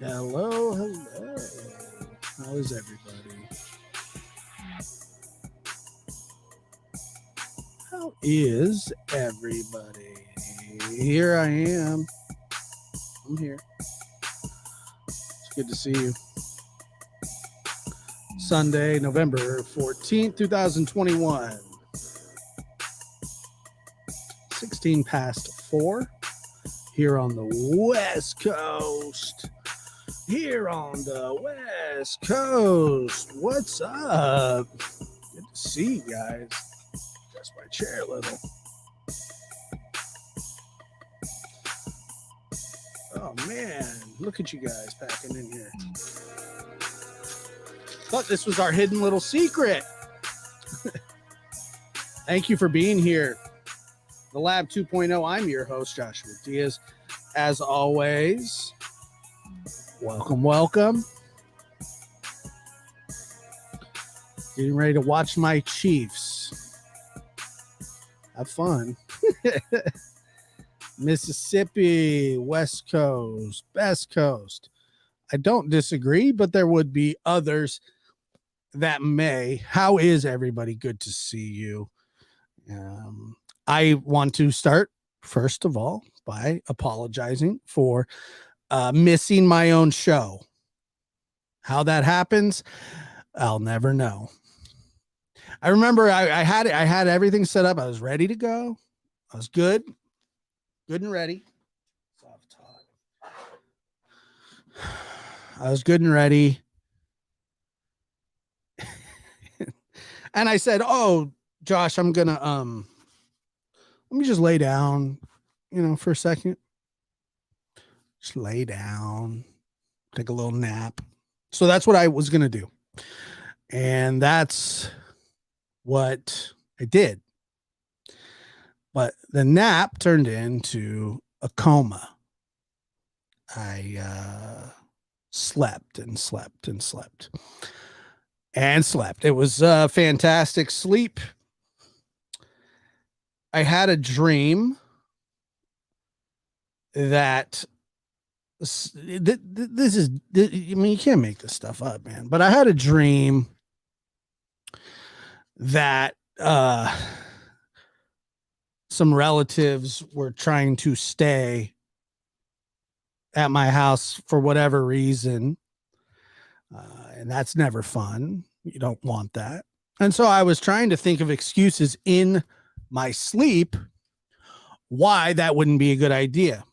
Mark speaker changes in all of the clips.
Speaker 1: Hello, hello. How is everybody? How is everybody? Here I am. I'm here. It's good to see you. Sunday, November 14th, 2021. 16 past 4 here on the West Coast. Here on the West Coast. What's up? Good to see you guys. Adjust my chair a little. Oh man, look at you guys packing in here. Thought this was our hidden little secret. Thank you for being here. The Lab 2.0. I'm your host, Joshua Diaz. As always, welcome, welcome. Getting ready to watch my Chiefs. Have fun. Mississippi, West Coast, Best Coast. I don't disagree, but there would be others that may. How is everybody? Good to see you. I want to start, first of all, by apologizing for missing my own show. How that happens, I'll never know. I remember I had everything set up. I was ready to go. I was good and ready. I was good and ready. And I said, "Oh, Josh, I'm going to let me just lay down, for a second. Just lay down, take a little nap." So that's what I was going to do. And that's what I did. But the nap turned into a coma. I slept and slept and slept and slept. It was a fantastic sleep. I had a dream that this is, I mean, you can't make this stuff up, man. But I had a dream that some relatives were trying to stay at my house for whatever reason. And that's never fun. You don't want that. And so I was trying to think of excuses in my sleep why that wouldn't be a good idea.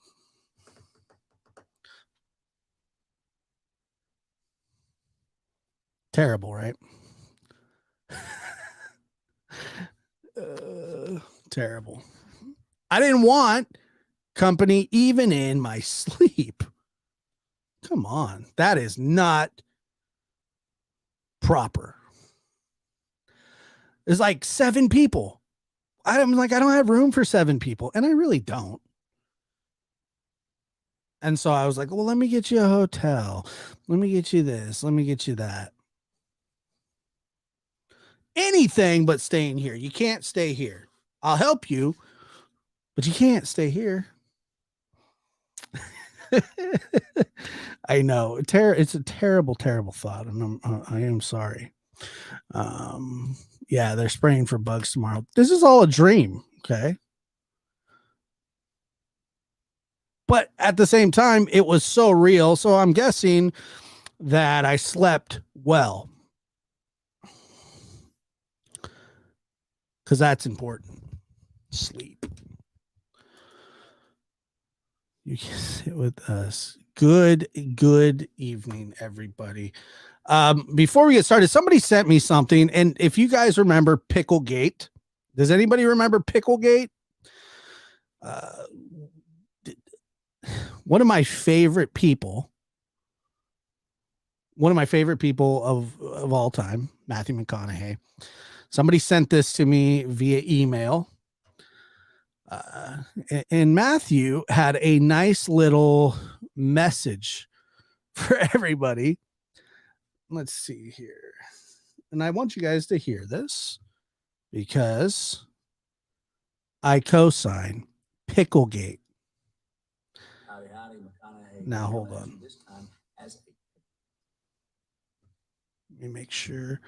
Speaker 1: Terrible, right? Terrible. I didn't want company even in my sleep. Come on. That is not proper. There's like 7 people. I'm like, I don't have room for 7 people. And I really don't. And so I was like, well, let me get you a hotel. Let me get you this. Let me get you that. Anything but staying here. You can't stay here. I'll help you, but you can't stay here. I know. It's a terrible, terrible thought. And I am sorry. Yeah, they're spraying for bugs tomorrow. This is all a dream. Okay. But at the same time, it was so real. So I'm guessing that I slept well. Because that's important. Sleep. You can sit with us. Good evening, everybody. Before we get started, somebody sent me something. And if you guys remember Picklegate, does anybody remember Picklegate? One of my favorite people of all time, Matthew McConaughey. Somebody sent this to me via email. And Matthew had a nice little message for everybody. Let's see here. And I want you guys to hear this because I co-sign Picklegate. Howdy, McConaughey. Now hold on. This time Let me make sure.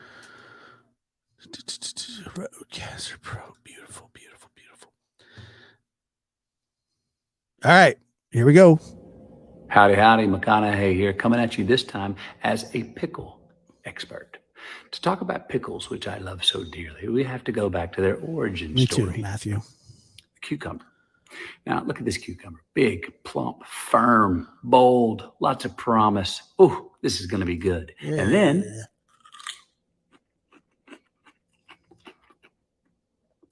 Speaker 1: Roadcaster Pro. Beautiful, beautiful, beautiful. All right, here we go.
Speaker 2: Howdy, howdy, McConaughey here, coming at you this time as a pickle expert. To talk about pickles, which I love so dearly, we have to go back to their origin
Speaker 1: Me
Speaker 2: story.
Speaker 1: too, Matthew.
Speaker 2: The cucumber. Now, look at this cucumber. Big, plump, firm, bold, lots of promise. Ooh, this is going to be good.
Speaker 1: Yeah.
Speaker 2: And then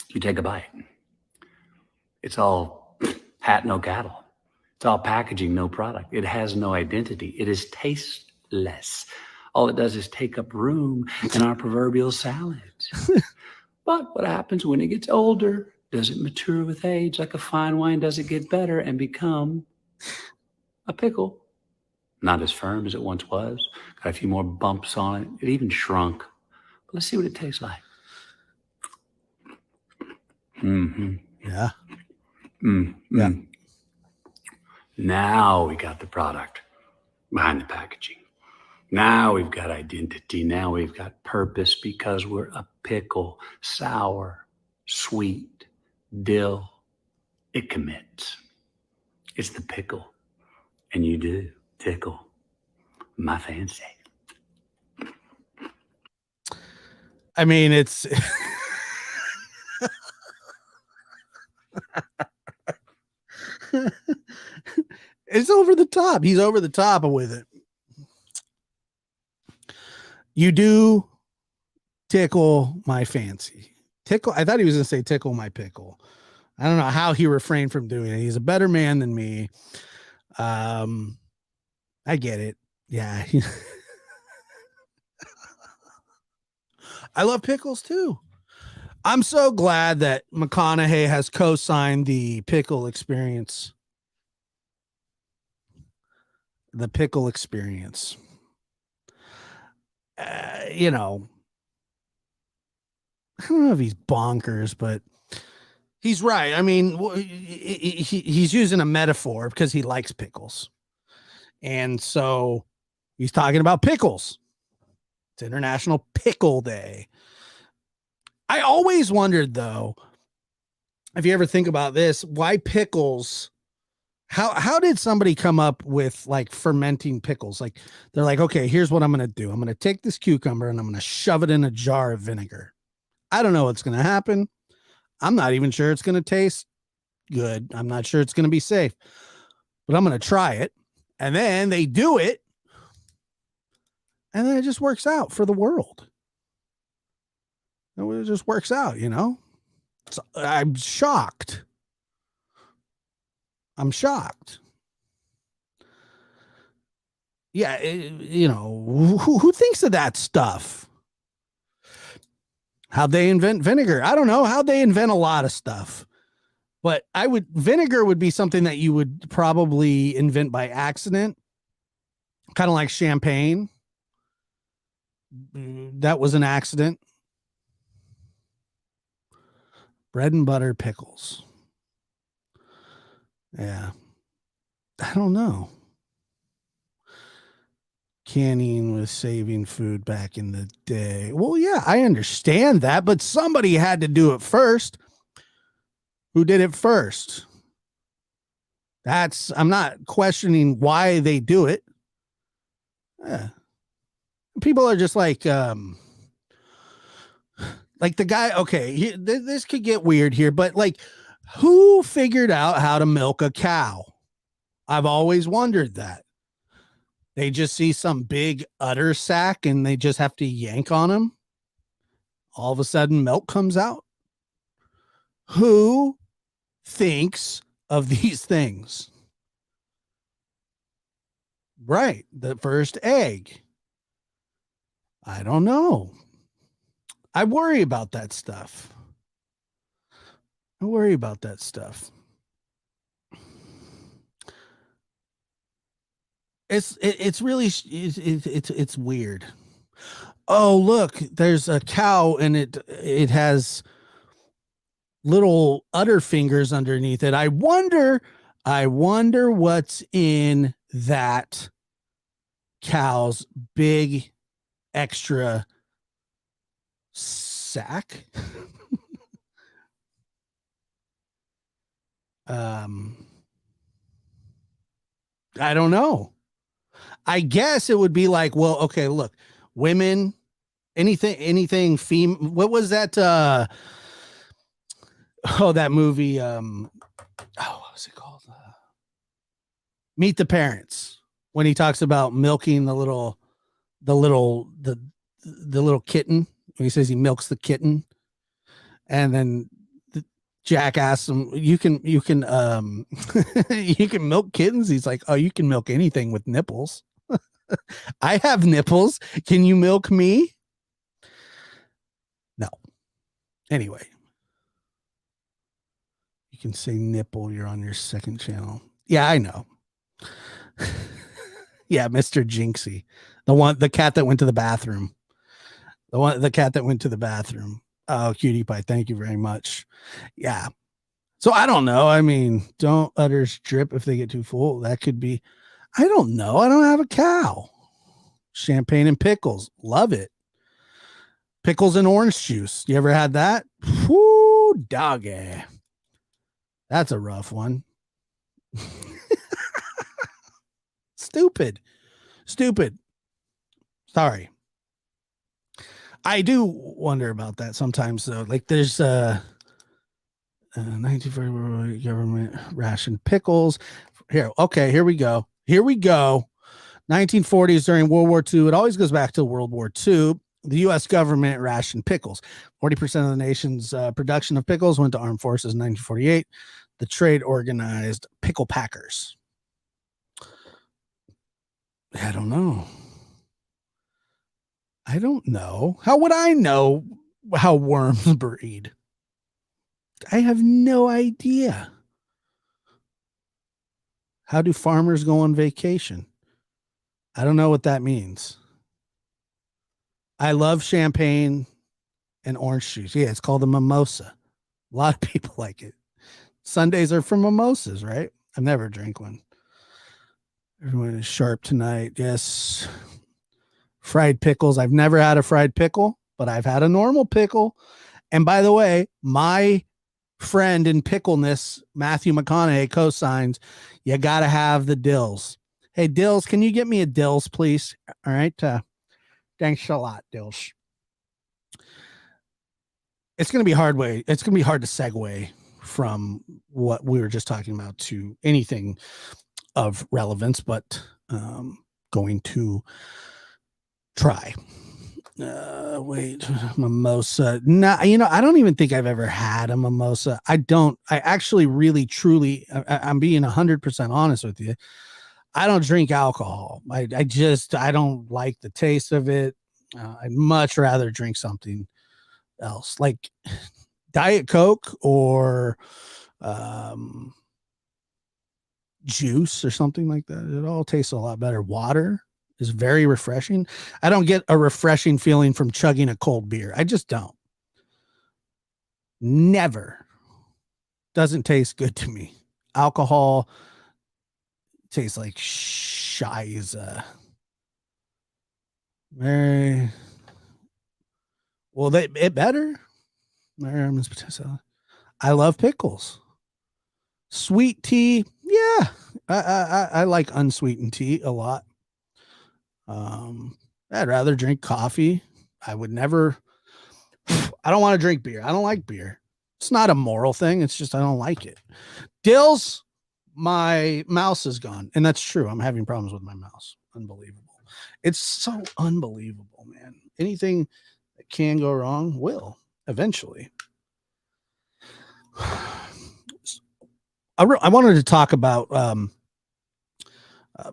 Speaker 2: you take a bite. It's all hat, no cattle. It's all packaging, no product. It has no identity. It is tasteless. All it does is take up room in our proverbial salads. But what happens when it gets older? Does it mature with age like a fine wine? Does it get better and become a pickle? Not as firm as it once was. Got a few more bumps on it. It even shrunk. But let's see what it tastes like. Mm-hmm.
Speaker 1: Yeah.
Speaker 2: Mm-hmm.
Speaker 1: Yeah.
Speaker 2: Now we got the product behind the packaging. Now we've got identity. Now we've got purpose because we're a pickle. Sour, sweet, dill. It commits. It's the pickle. And you do tickle my fancy.
Speaker 1: I mean, it's it's over the top. He's over the top with it. You do tickle my fancy. Tickle. I thought he was going to say tickle my pickle. I don't know how he refrained from doing it. He's a better man than me. I get it. Yeah. I love pickles too. I'm so glad that McConaughey has co-signed the pickle experience. The pickle experience. You know, I don't know if he's bonkers, but he's right. I mean, he's using a metaphor because he likes pickles. And so he's talking about pickles. It's International Pickle Day. I always wondered, though, if you ever think about this, why pickles? How did somebody come up with like fermenting pickles? Like they're like, okay, here's what I'm going to do. I'm going to take this cucumber and I'm going to shove it in a jar of vinegar. I don't know what's going to happen. I'm not even sure it's going to taste good. I'm not sure it's going to be safe, but I'm going to try it. And then they do it. And then it just works out for the world. It just works out, you know? I'm shocked. I'm shocked. Yeah, you know, who thinks of that stuff? How'd they invent vinegar? I don't know. How'd they invent a lot of stuff? But vinegar would be something that you would probably invent by accident, kind of like champagne. That was an accident. Bread and butter pickles. Yeah. I don't know. Canning was saving food back in the day. Well, yeah, I understand that, but somebody had to do it first. Who did it first? I'm not questioning why they do it. Yeah. People are just like the guy. Okay, this could get weird here, but like, who figured out how to milk a cow? I've always wondered that. They just see some big udder sack and they just have to yank on him. All of a sudden, milk comes out. Who thinks of these things? Right. The first egg. I don't know. I worry about that stuff. It's really it's weird. Oh, look, there's a cow and it has little udder fingers underneath it. I wonder what's in that cow's big extra sack. I don't know. I guess it would be like, well, okay, look, women, anything what was that? Oh, that movie. What was it called? Meet the Parents. When he talks about milking the little kitten. When he says he milks the kitten, and then Jack asks him, you can you can milk kittens? He's like, oh, you can milk anything with nipples. I have nipples. Can you milk me? No. Anyway, you can say nipple. You're on your second channel. Yeah, I know. Yeah, Mr. Jinxie. The cat that went to the bathroom. The cat that went to the bathroom. Oh, cutie pie. Thank you very much. Yeah. So I don't know. I mean, don't udders drip if they get too full. That could be, I don't know. I don't have a cow. Champagne and pickles. Love it. Pickles and orange juice. You ever had that? Whoo, doggy. That's a rough one. Stupid. Sorry. I do wonder about that sometimes, though. Like there's 1940 government ration pickles. Here we go. 1940s during World War II. It always goes back to World War II. The U.S. government rationed pickles. 40% of the nation's production of pickles went to armed forces in 1948. The trade organized pickle packers. I don't know. How would I know how worms breed? I have no idea. How do farmers go on vacation? I don't know what that means. I love champagne and orange juice. Yeah, it's called a mimosa. A lot of people like it. Sundays are for mimosas, right? I've never drank one. Everyone is sharp tonight. Yes. Fried pickles. I've never had a fried pickle, but I've had a normal pickle. And by the way, my friend in pickleness, Matthew McConaughey, co-signs, you got to have the dills. Hey, Dills, can you get me a Dills, please? All right. Thanks a lot, Dills. It's going to be hard to segue from what we were just talking about to anything of relevance, but going to try. Mimosa. No, I don't even think I've ever had a mimosa. I actually really, truly, I'm being 100% honest with you. I don't drink alcohol. I don't like the taste of it. I'd much rather drink something else like Diet Coke or juice or something like that. It all tastes a lot better. Water is very refreshing. I don't get a refreshing feeling from chugging a cold beer. I just don't. Never. Doesn't taste good to me. Alcohol tastes like shiza. Very well. It better. I love pickles. Sweet tea, yeah. I like unsweetened tea a lot. I'd rather drink coffee. I would never. I don't want to drink beer. I don't like beer. It's not a moral thing. It's just I don't like it. Dills, my mouse is gone, and that's true. I'm having problems with my mouse. Unbelievable. It's so unbelievable, man. Anything that can go wrong will eventually. I wanted to talk about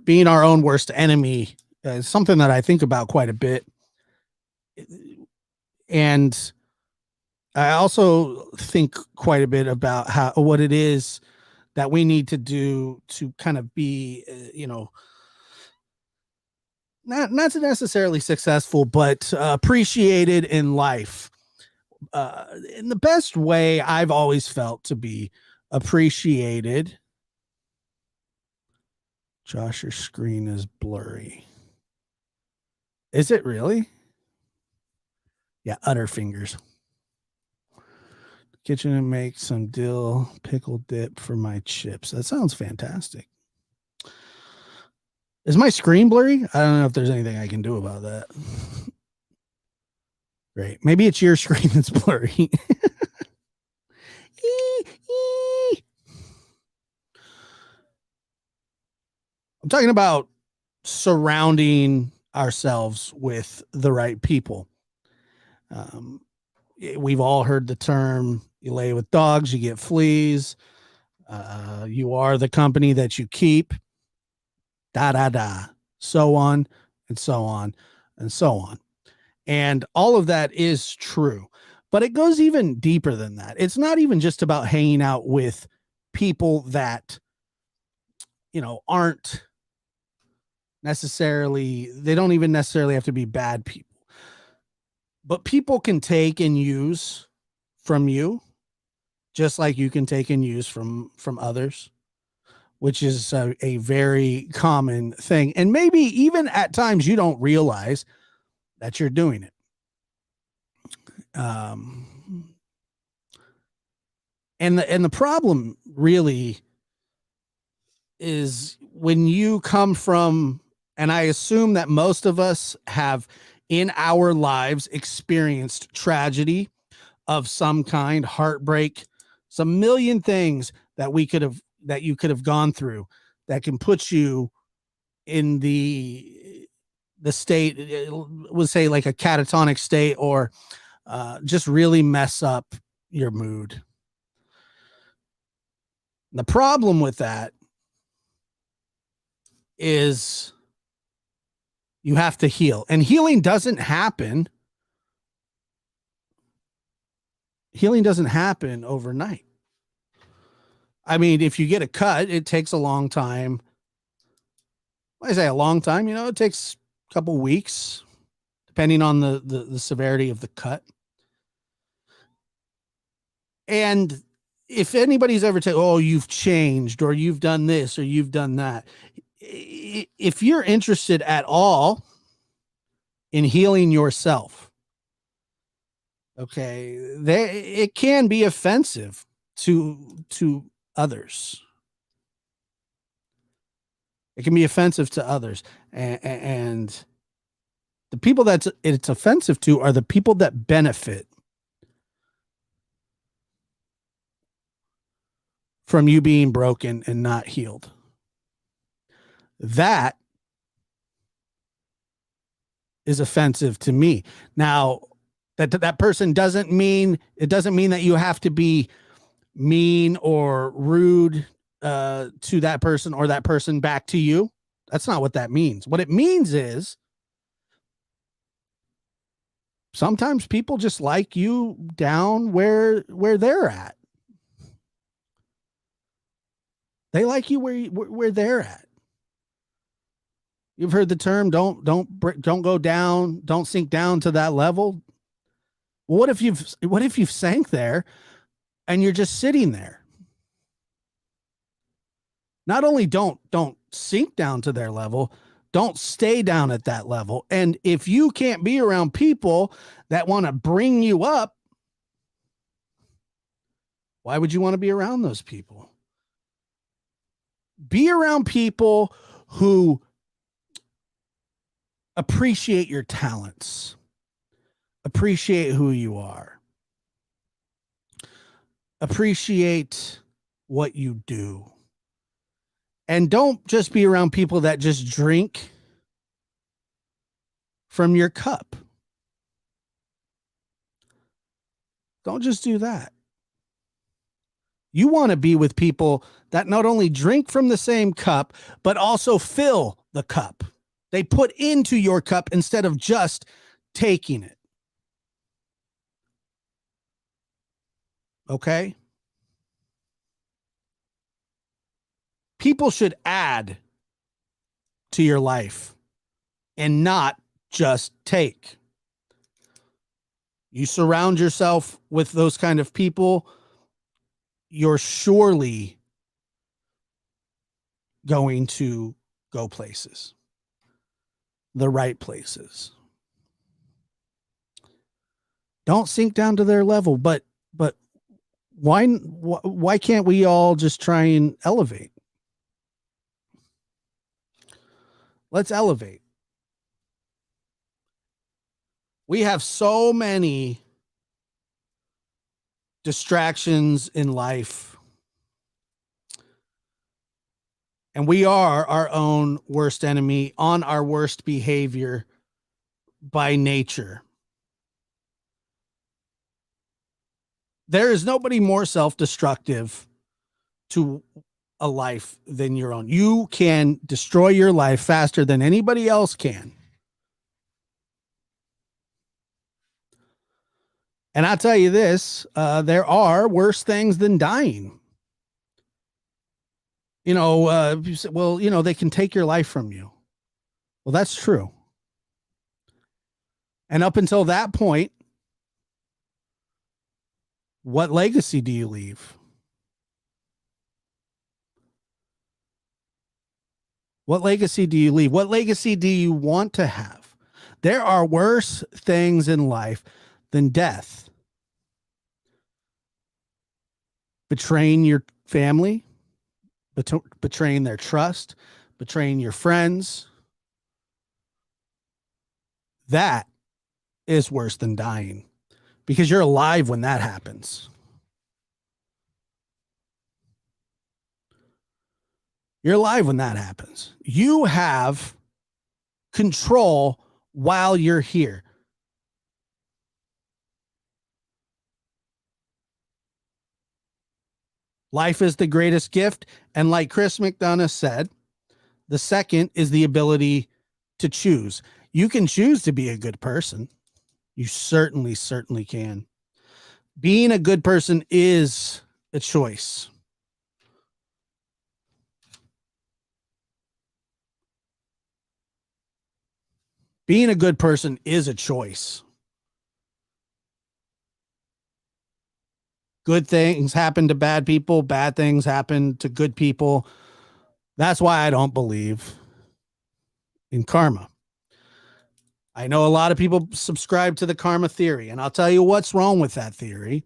Speaker 1: being our own worst enemy. Something that I think about quite a bit. And I also think quite a bit about what it is that we need to do to kind of be, not necessarily successful, but appreciated in life. In the best way I've always felt to be appreciated. Josh, your screen is blurry. Is it really? Yeah, utter fingers. Kitchen and make some dill pickle dip for my chips. That sounds fantastic. Is my screen blurry? I don't know if there's anything I can do about that. Great. Maybe it's your screen that's blurry. I'm talking about surrounding ourselves with the right people. Um, we've all heard the term, you lay with dogs, you get fleas. You are the company that you keep, da, da, da, so on and so on and so on. And all of that is true, but it goes even deeper than that. It's not even just about hanging out with people that, aren't necessarily, they don't even necessarily have to be bad people, but people can take and use from you just like you can take and use from others, which is a very common thing. And maybe even at times you don't realize that you're doing it. And the problem really is when you come from, and I assume that most of us have in our lives experienced tragedy of some kind, heartbreak, some million things that you could have gone through that can put you in the state, we'll say like a catatonic state, or just really mess up your mood. The problem with that is you have to heal, and healing doesn't happen overnight. I mean, if you get a cut, it takes a long time. I say a long time, it takes a couple weeks, depending on the severity of the cut. And if anybody's ever said, oh, you've changed, or you've done this, or you've done that, if you're interested at all in healing yourself, okay, it can be offensive to others. It can be offensive to others, and the people that it's offensive to are the people that benefit from you being broken and not healed. That is offensive to me. Now, that person doesn't mean that you have to be mean or rude to that person, or that person back to you. That's not what that means. What it means is sometimes people just like you down where they're at. They like you where they're at. You've heard the term don't go down, don't sink down to that level. Well, what if you've sank there and you're just sitting there? Not only don't sink down to their level, don't stay down at that level. And if you can't be around people that want to bring you up, why would you want to be around those people? Be around people who appreciate your talents, appreciate who you are, appreciate what you do. And don't just be around people that just drink from your cup. Don't just do that. You want to be with people that not only drink from the same cup, but also fill the cup. They put into your cup instead of just taking it. Okay? People should add to your life and not just take. You surround yourself with those kind of people, you're surely going to go places, the right places. Don't sink down to their level. But why can't we all just try and elevate? Let's elevate. We have so many distractions in life, and we are our own worst enemy on our worst behavior by nature. There is nobody more self-destructive to a life than your own. You can destroy your life faster than anybody else can. And I'll tell you this, there are worse things than dying. You say, well, they can take your life from you. Well, that's true. And up until that point, what legacy do you leave? What legacy do you leave? What legacy do you want to have? There are worse things in life than death. Betraying your family, betraying their trust, betraying your friends. That is worse than dying because you're alive when that happens. You're alive when that happens. You have control while you're here. Life is the greatest gift. And like Chris McDonough said, the second is the ability to choose. You can choose to be a good person. You certainly can. Being a good person is a choice. Being a good person is a choice. Good things happen to bad people. Bad things happen to good people. That's why I don't believe in karma. I know a lot of people subscribe to the karma theory, and I'll tell you what's wrong with that theory.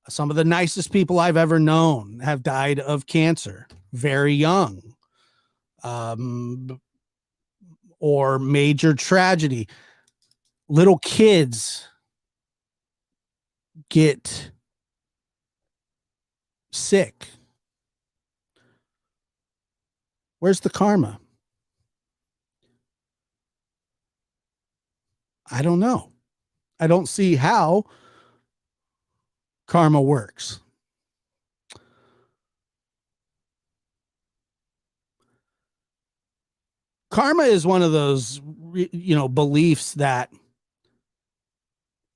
Speaker 1: Some of the nicest people I've ever known have died of cancer very young, or major tragedy. Little kids get sick. Where's the karma? I don't know. I don't see how karma works. Karma is one of those, beliefs that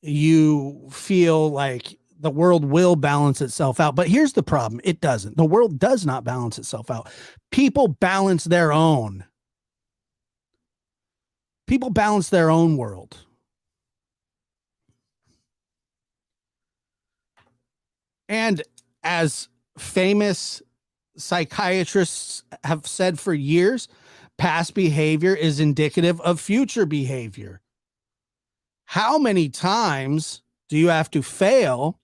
Speaker 1: you feel like the world will balance itself out. But here's the problem. It doesn't. The world does not balance itself out. People balance their own. People balance their own world. And as famous psychiatrists have said for years, past behavior is indicative of future behavior. How many times do you have to fail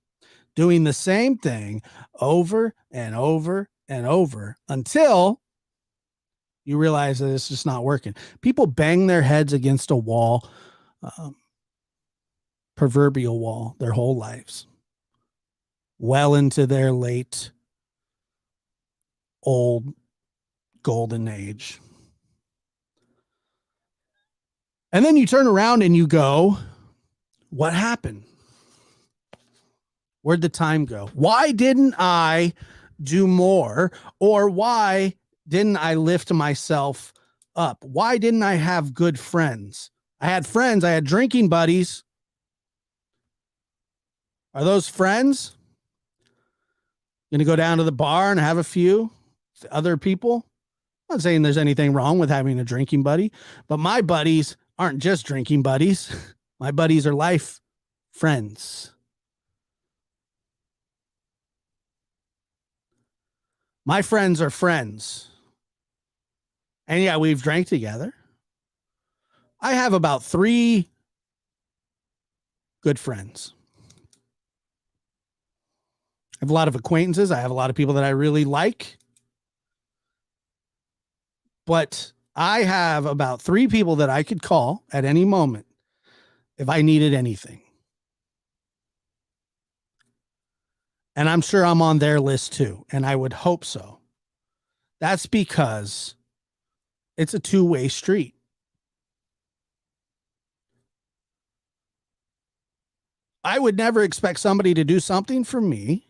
Speaker 1: doing the same thing over and over and over until you realize that it's just not working? People bang their heads against a wall, proverbial wall, their whole lives, well into their late old golden age. And then you turn around and you go, what happened? Where'd the time go? Why didn't I do more? Or why didn't I lift myself up? Why didn't I have good friends? I had friends. I had drinking buddies. Are those friends? Going to go down to the bar and have a few other people? I'm not saying there's anything wrong with having a drinking buddy, but my buddies aren't just drinking buddies. My buddies are life friends. My friends are friends. And yeah, we've drank together. I have about 3 good friends. I have a lot of acquaintances. I have a lot of people that I really like. But I have about 3 people that I could call at any moment if I needed anything. And I'm sure I'm on their list too. And I would hope so. That's because it's a two-way street. I would never expect somebody to do something for me.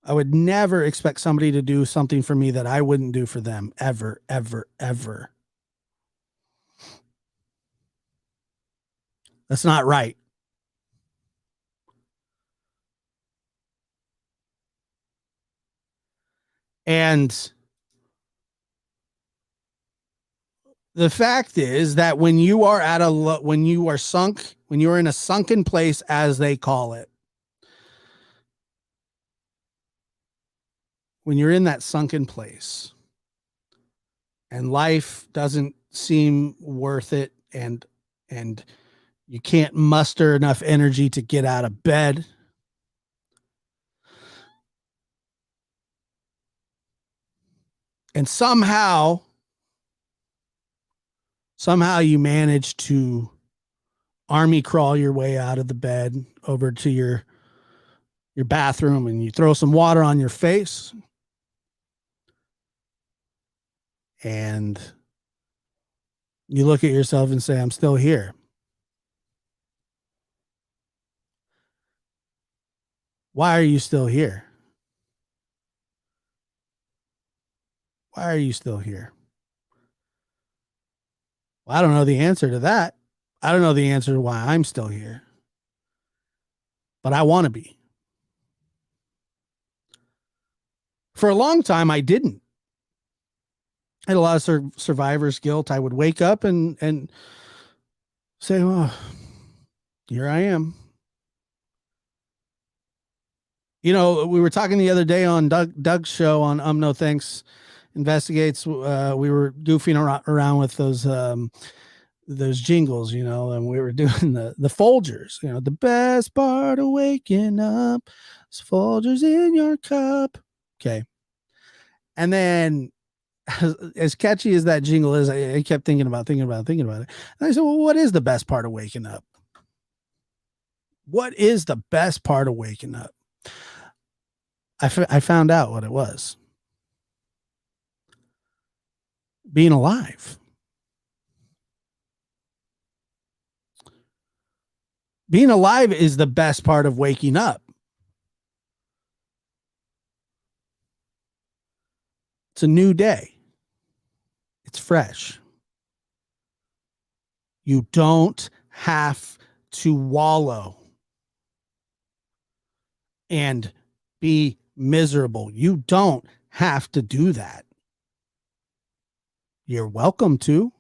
Speaker 1: I would never expect somebody to do something for me that I wouldn't do for them ever, ever, ever. That's not right. And the fact is that when you are when you are sunk, when you're in a sunken place, as they call it, when you're in that sunken place and life doesn't seem worth it, and you can't muster enough energy to get out of bed, and somehow you manage to army crawl your way out of the bed over to your bathroom, and you throw some water on your face, and you look at yourself and say, I'm still here. Why are you still here? Why are you still here? Well, I don't know the answer to that. I don't know the answer to why I'm still here, but I want to be. For a long time, I didn't. I had a lot of survivor's guilt. I would wake up and say, oh, here I am. You know, we were talking the other day on Doug's show on No Thanks Investigates. We were goofing around with those jingles, you know, and we were doing the Folgers, you know, the best part of waking up is Folgers in your cup. Okay. And then as catchy as that jingle is, I kept thinking about it. And I said, well, what is the best part of waking up? What is the best part of waking up? I found out what it was. Being alive. Being alive is the best part of waking up. It's a new day. It's fresh. You don't have to wallow and be miserable. You don't have to do that. You're welcome to.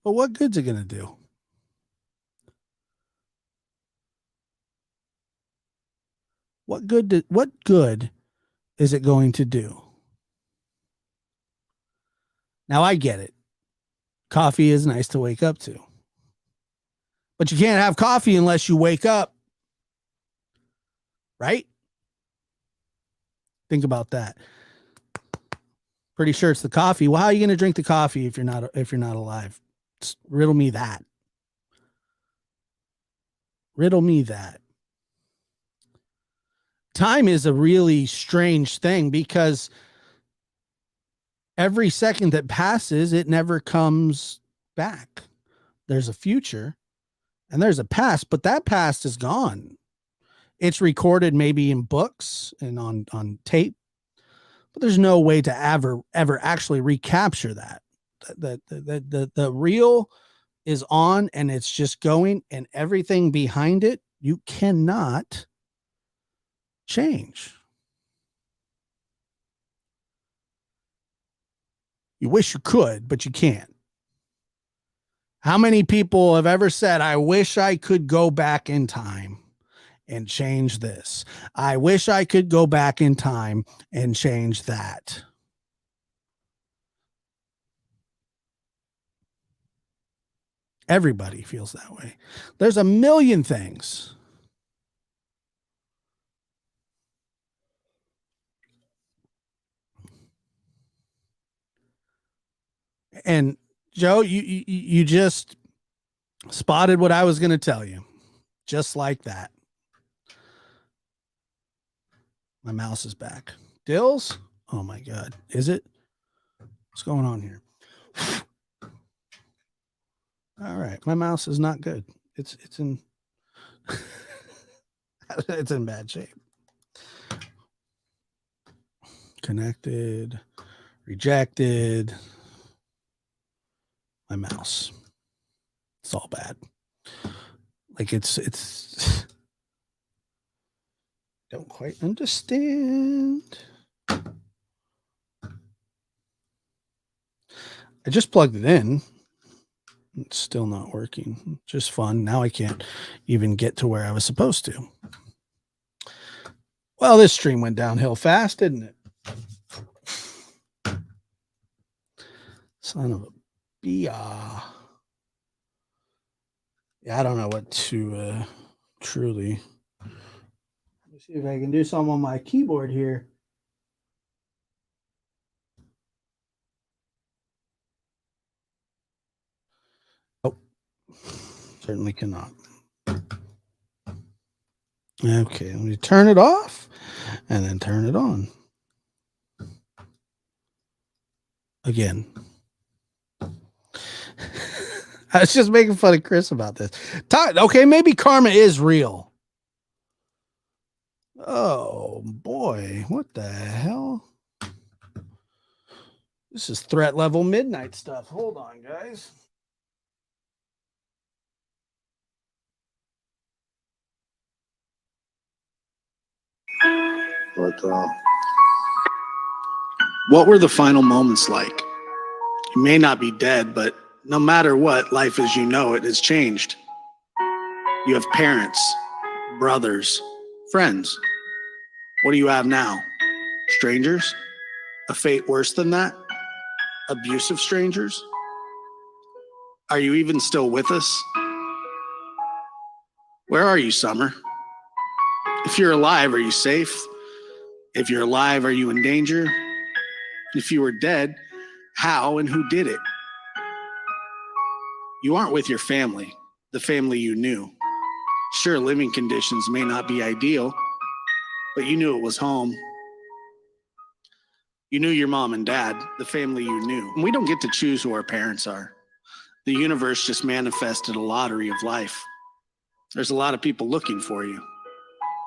Speaker 1: But what good's it going to do? What good is it going to do? Now I get it. Coffee is nice to wake up to. But you can't have coffee unless you wake up. Right? Think about that. Pretty sure it's the coffee. Well, how are you going to drink the coffee if you're not alive? Just riddle me that. Riddle me that. Time is a really strange thing because every second that passes, it never comes back. There's a future and there's a past, but that past is gone. It's recorded maybe in books and on tape, but there's no way to ever actually recapture that. The reel is on and it's just going, and everything behind it, you cannot change. You wish you could, but you can't. How many people have ever said, I wish I could go back in time and change this? I wish I could go back in time and change that. Everybody feels that way. There's a million things. And Joe, you just spotted what I was going to tell you. Just like that. My mouse is back. Dills? Oh my God. Is it? What's going on here? All right. My mouse is not good. It's in it's in bad shape. Connected, rejected. My mouse. It's all bad. Like it's don't quite understand. I just plugged it in. It's still not working. Just fun. Now I can't even get to where I was supposed to. Well, this stream went downhill fast, didn't it? Son of a bia. Yeah, I don't know what to truly. Let me see if I can do something on my keyboard here. Oh, certainly cannot. Okay, let me turn it off and then turn it on. Again. I was just making fun of Chris about this. Okay, maybe karma is real. Oh boy, what the hell? This is threat level midnight stuff. Hold on, guys.
Speaker 3: But what were the final moments like? You may not be dead, but no matter what, life as you know it has changed. You have parents, brothers, friends. What do you have now? Strangers? A fate worse than that? Abusive strangers? Are you even still with us? Where are you, Summer? If you're alive, are you safe? If you're alive, are you in danger? If you were dead, how and who did it? You aren't with your family, the family you knew. Sure, living conditions may not be ideal, but you knew it was home. You knew your mom and dad, the family you knew. And we don't get to choose who our parents are. The universe just manifested a lottery of life. There's a lot of people looking for you.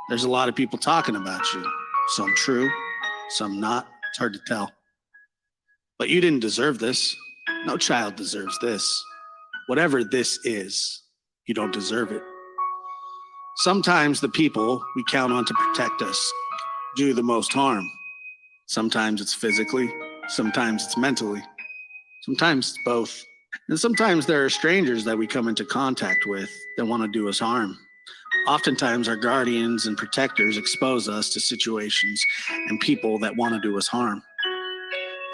Speaker 3: There's a lot of people talking about you. Some true, some not. It's hard to tell. But you didn't deserve this. No child deserves this. Whatever this is, you don't deserve it. Sometimes the people we count on to protect us do the most harm. Sometimes it's physically, sometimes it's mentally, sometimes it's both. And sometimes there are strangers that we come into contact with that want to do us harm. Oftentimes our guardians and protectors expose us to situations and people that want to do us harm.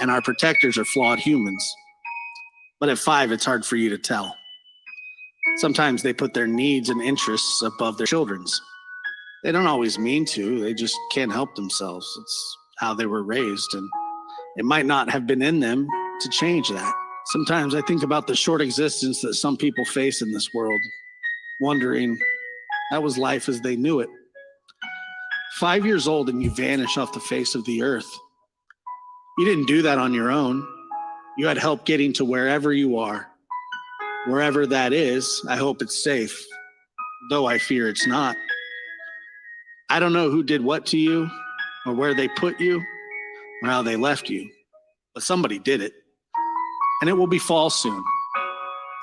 Speaker 3: And our protectors are flawed humans. But at 5, it's hard for you to tell. Sometimes they put their needs and interests above their children's. They don't always mean to, they just can't help themselves. It's how they were raised, and it might not have been in them to change that. Sometimes I think about the short existence that some people face in this world, wondering, that was life as they knew it. 5 years old and you vanish off the face of the earth. You didn't do that on your own. You had help getting to wherever you are. Wherever that is, I hope it's safe, though I fear it's not. I don't know who did what to you, or where they put you, or how they left you, but somebody did it. And it will be fall soon,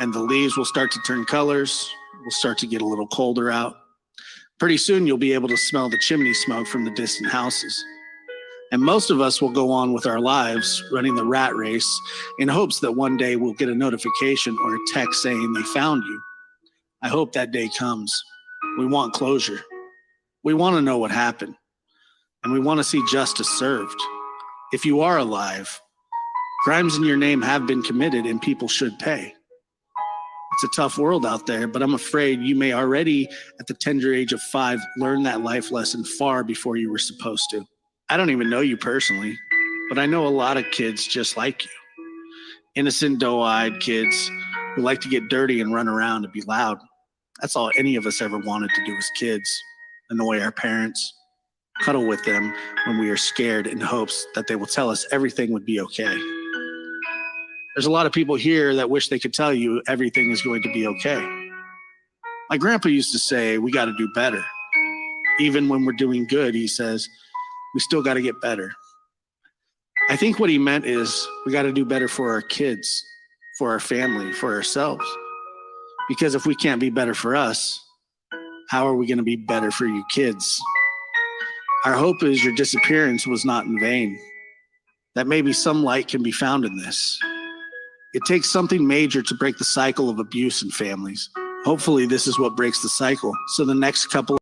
Speaker 3: and the leaves will start to turn colors, will start to get a little colder out. Pretty soon you'll be able to smell the chimney smoke from the distant houses. And most of us will go on with our lives running the rat race in hopes that one day we'll get a notification or a text saying they found you. I hope that day comes. We want closure. We want to know what happened. And we want to see justice served. If you are alive, crimes in your name have been committed and people should pay. It's a tough world out there, but I'm afraid you may already, at the tender age of 5, learn that life lesson far before you were supposed to. I don't even know you personally, but I know a lot of kids just like you. Innocent, doe-eyed kids who like to get dirty and run around and be loud. That's all any of us ever wanted to do as kids. Annoy our parents, cuddle with them when we are scared in hopes that they will tell us everything would be okay. There's a lot of people here that wish they could tell you everything is going to be okay. My grandpa used to say, we got to do better. Even when we're doing good, he says, we still got to get better. I think what he meant is we got to do better for our kids, for our family, for ourselves. Because if we can't be better for us, how are we going to be better for you kids? Our hope is your disappearance was not in vain, that maybe some light can be found in this. It takes something major to break the cycle of abuse in families. Hopefully, this is what breaks the cycle. So the next couple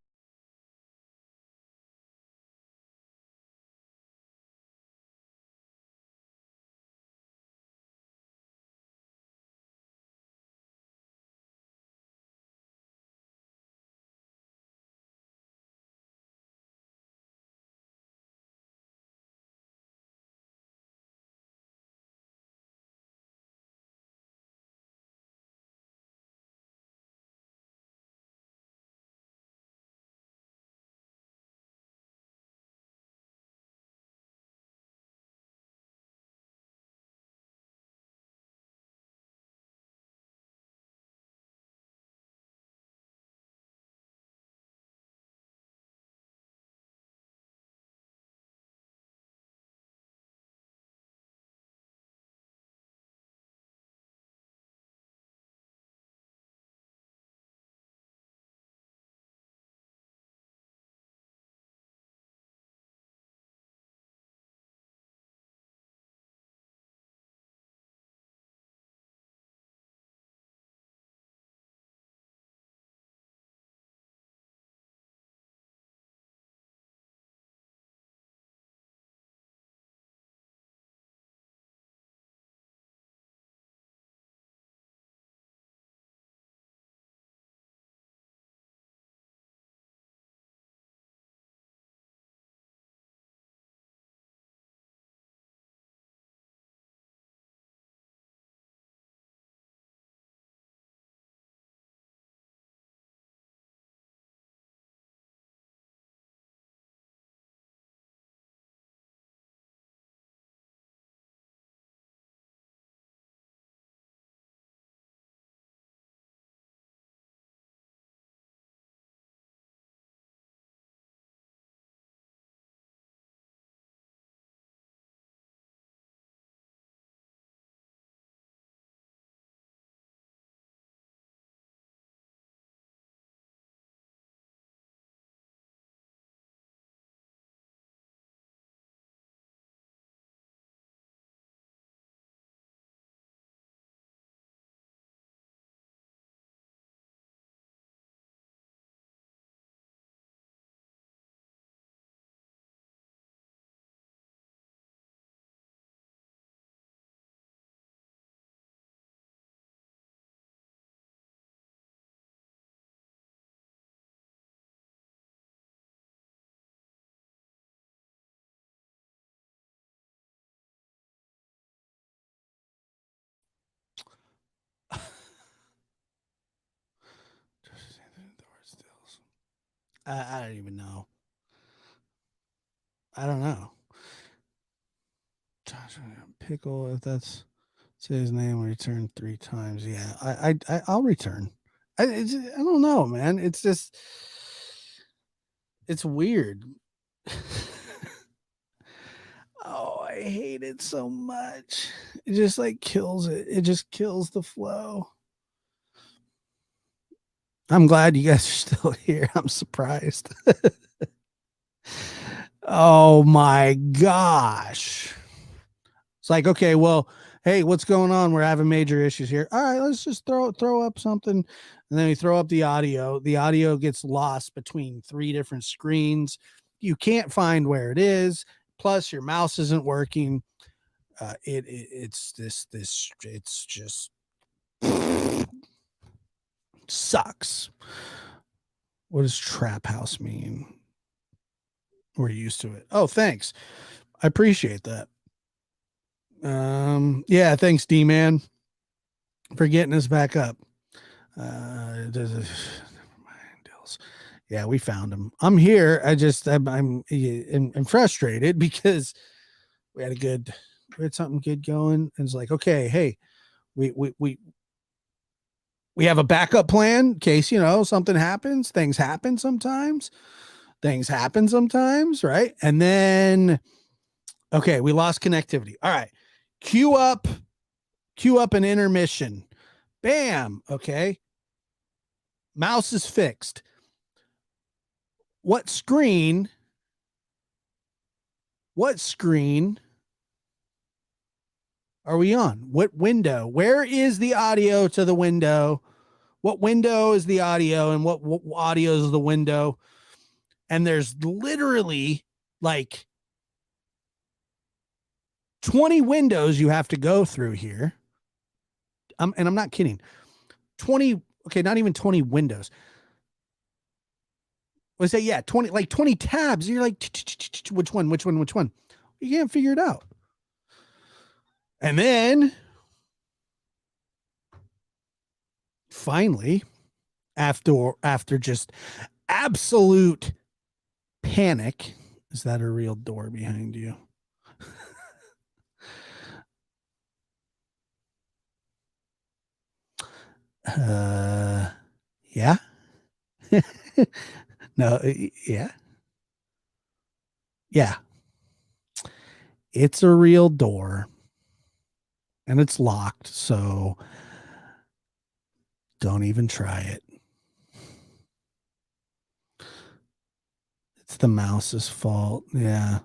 Speaker 1: I don't even know. I don't know. Pickle, if that's say his name, return 3 times. Yeah, I'll return. I don't know, man. It's just it's weird. Oh, I hate it so much. It just like kills it. It just kills the flow. I'm glad you guys are still here. I'm surprised. Oh my gosh. It's like, okay, well, hey, what's going on? We're having major issues here. All right, let's just throw up something. And then we throw up the audio. The audio gets lost between 3 different screens. You can't find where it is. Plus, your mouse isn't working. It's just Sucks. What does trap house mean? We're used to it. Oh, thanks. I appreciate that. Yeah, thanks, D-Man, for getting us back up. Never mind, Dills. Yeah, we found him. I'm here. I'm frustrated because we had something good going, and it's like, okay, hey, we have a backup plan in case, something happens. Things happen sometimes, right? And then, okay, we lost connectivity. All right, cue up an intermission. Bam. Okay, mouse is fixed. What screen are we on? What window? Where is the audio to the window? What window is the audio, and what audio is the window? And there's literally like 20 windows you have to go through here. And I'm not kidding. 20, okay, not even 20 windows. Let's say, yeah, 20 tabs. You're like, which one? You can't figure it out. And then finally, after just absolute panic, is that a real door behind you? Yeah. No, yeah. Yeah. It's a real door and it's locked, so don't even try it. It's the mouse's fault. Yeah.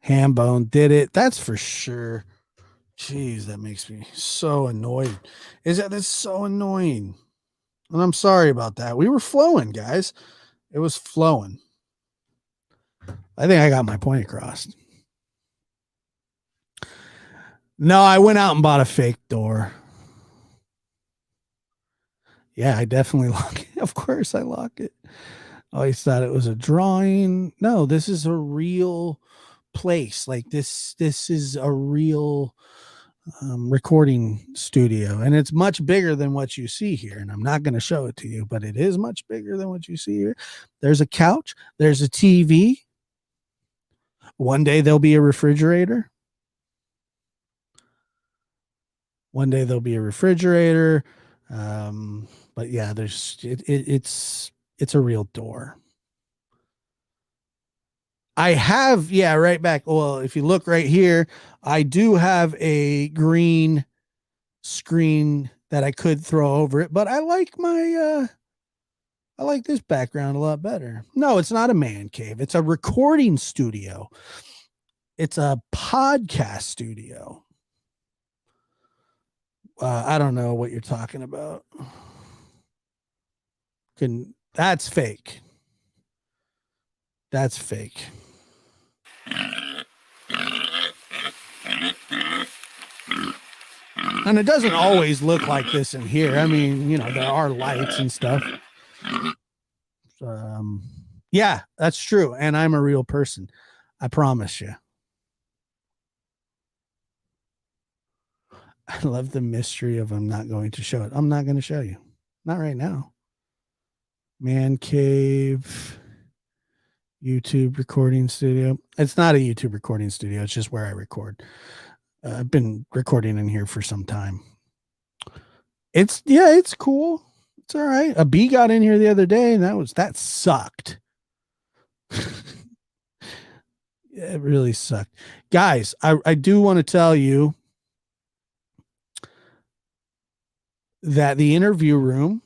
Speaker 1: Hambone did it. That's for sure. Jeez, that makes me so annoyed. That's so annoying. And I'm sorry about that. We were flowing, guys. It was flowing. I think I got my point across. No, I went out and bought a fake door. Yeah, I definitely lock it. Of course I lock it. I always thought it was a drawing. No, this is a real place. Like this is a real recording studio, and it's much bigger than what you see here. And I'm not going to show it to you, but it is much bigger than what you see here. There's a couch. There's a TV. One day there'll be a refrigerator. But yeah, it's a real door. I have, yeah, right back. Well, if you look right here, I do have a green screen that I could throw over it, but I like I like this background a lot better. No, it's not a man cave. It's a recording studio. It's a podcast studio. I don't know what you're talking about. That's fake. That's fake. And it doesn't always look like this in here. I mean, there are lights and stuff. Yeah, that's true. And I'm a real person. I promise you. I love the mystery of I'm not going to show it. I'm not going to show you. Not right now. Man cave. YouTube recording studio. It's not a YouTube recording studio. It's just where I record. I've been recording in here for some time. It's cool. It's all right. A bee got in here the other day and that sucked. It really sucked. Guys, I do want to tell you that the interview room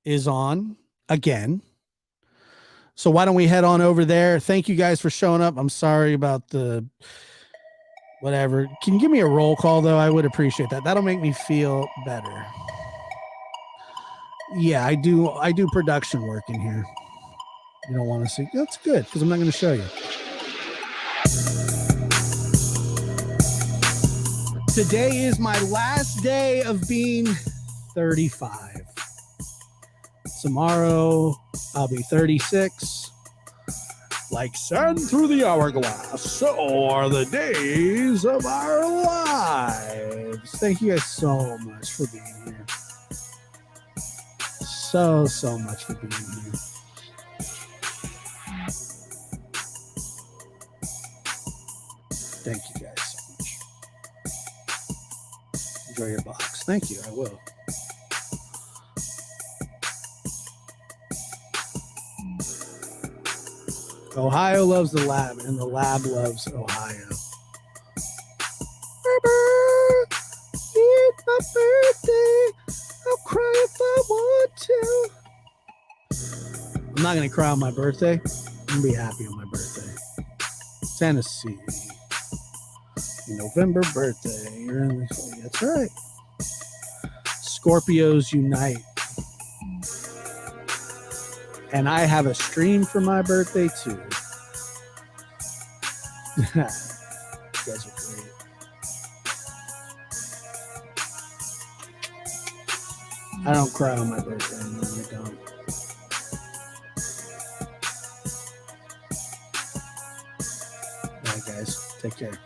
Speaker 1: is on again. So why don't we head on over there? Thank you guys for showing up. I'm sorry about the whatever. Can you give me a roll call though? I would appreciate that. That'll make me feel better. Yeah, I do production work in here. You don't want to see. That's good because I'm not going to show you. Today is my last day of being 35. Tomorrow, I'll be 36. Like sand through the hourglass, so are the days of our lives. Thank you guys so much for being here. So much for being here. Thank you guys so much. Enjoy your box. Thank you. I will. Ohio loves the lab, and the lab loves Ohio. It's my birthday. I'll cry if I want to. I'm not going to cry on my birthday. I'm going to be happy on my birthday. Tennessee. November birthday. You're in the, that's right. Scorpios unite. And I have a stream for my birthday too. You guys are great. I don't cry on my birthday. No, I don't. All right, guys. Take care.